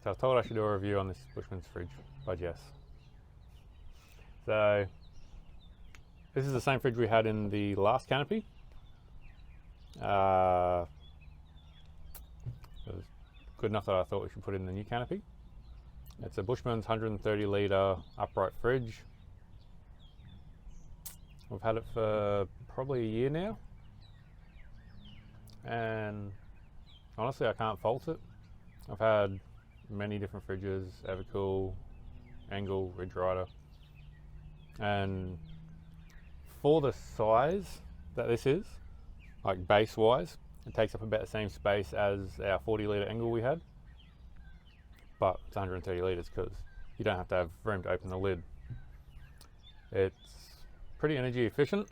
So I was told I should do a review on this Bushman's fridge by Jess. So this is the same fridge we had in the last canopy. It was good enough that I thought we should put it in the new canopy. It's a Bushmans 130L upright fridge. We've had it for probably a year now, and honestly I can't fault it. I've had many different fridges, Evercool, Engel, Ridge Rider, and for the size that this is, like base wise, it takes up about the same space as our 40 litre Engel we had, but it's 130 litres because you don't have to have room to open the lid. It's pretty energy efficient.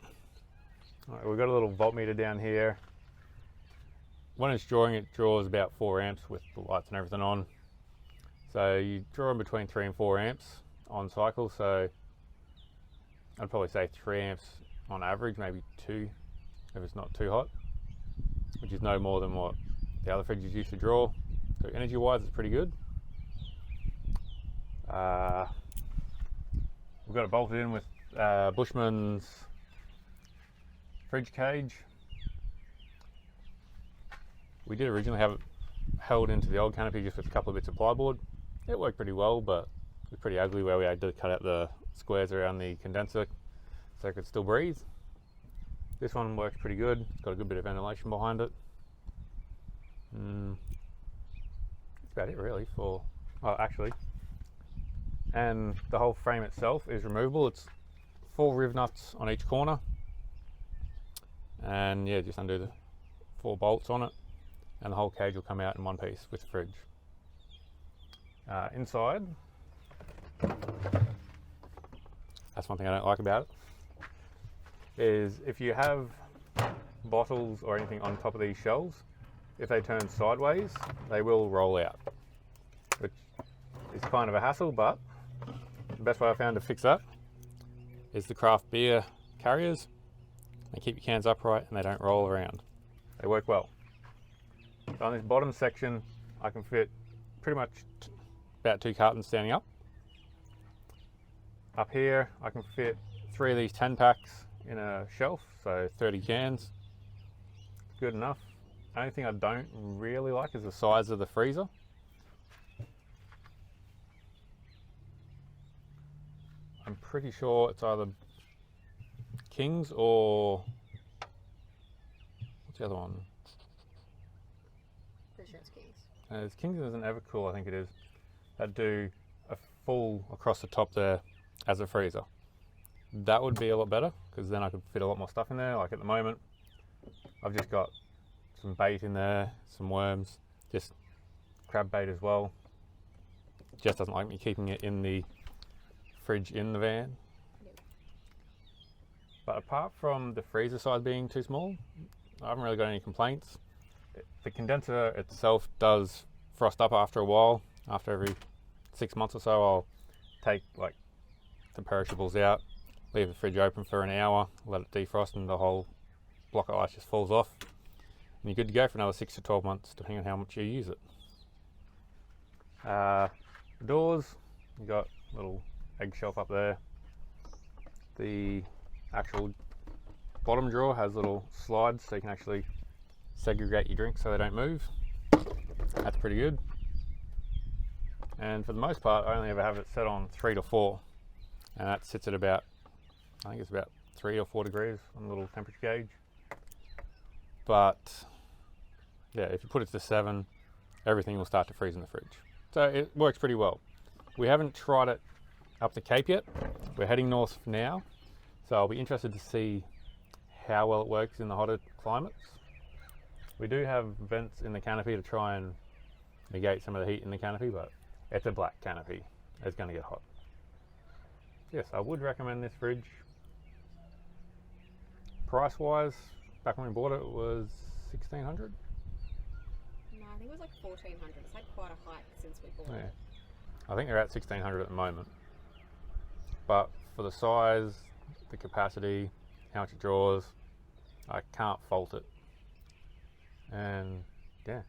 Right, we've got a little voltmeter down here. When it's drawing, it draws about 4 amps with the lights and everything on. So you draw in between 3 and 4 amps on cycle, so I'd probably say 3 amps on average, maybe 2 if it's not too hot, which is no more than what the other fridges used to draw. So energy wise it's pretty good. We've got it bolted in with Bushman's fridge cage. We did originally have it held into the old canopy just with a couple of bits of plyboard. It worked pretty well, but it was pretty ugly where we had to cut out the squares around the condenser so it could still breathe. This one works pretty good. It's got a good bit of ventilation behind it. That's about it really for, oh actually, and the whole frame itself is removable. It's 4 riv nuts on each corner, and yeah, just undo the 4 bolts on it, and the whole cage will come out in one piece with the fridge. Inside, that's one thing I don't like about it, is if you have bottles or anything on top of these shelves, if they turn sideways, they will roll out, which is kind of a hassle, but the best way I found to fix that is the craft beer carriers. They keep your cans upright and they don't roll around. They work well. So on this bottom section, I can fit pretty much about 2 cartons standing up. Up here, I can fit 3 of these 10 packs in a shelf, so 30 cans. Good enough. The only thing I don't really like is the size of the freezer. I'm pretty sure it's either King's or what's the other one? Pretty sure it's King's. There's King's and there's an Evercool, I think it is, that do a full across the top there as a freezer. That would be a lot better because then I could fit a lot more stuff in there. Like at the moment, I've just got some bait in there, some worms, just crab bait as well. Jess doesn't like me keeping it in the fridge in the van. Yep. But apart from the freezer size being too small, I haven't really got any complaints. The condenser itself does frost up after a while. After every 6 months or so, I'll take like the perishables out, leave the fridge open for an hour, let it defrost, and the whole block of ice just falls off. And you're good to go for another 6 to 12 months, depending on how much you use it. The doors, you got a little egg shelf up there. The actual bottom drawer has little slides so you can actually segregate your drinks so they don't move. That's pretty good. And for the most part, I only ever have it set on 3 to 4, and that sits at about, I think it's about 3 or 4 degrees on the little temperature gauge. But yeah, if you put it to 7, everything will start to freeze in the fridge. So it works pretty well. We haven't tried it up the Cape yet. We're heading north now, so I'll be interested to see how well it works in the hotter climates. We do have vents in the canopy to try and negate some of the heat in the canopy, but it's a black canopy. It's going to get hot. Yes, I would recommend this fridge. Price wise, back when we bought it, it was $1,600. No, I think it was like 1,400. It's had quite a hike since we bought it. I think they're at 1,600 at the moment. But for the size, the capacity, how much it draws, I can't fault it. And yeah,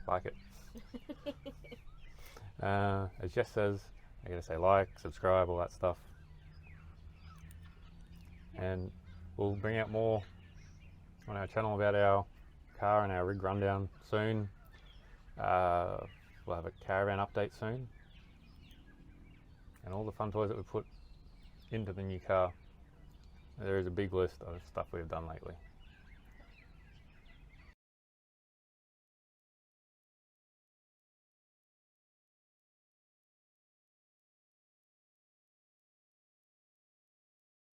like it. As Jess says, I gotta say like, subscribe, all that stuff. And we'll bring out more on our channel about our car and our rig rundown soon. We'll have a caravan update soon. And all the fun toys that we put into the new car. There is a big list of stuff we've done lately.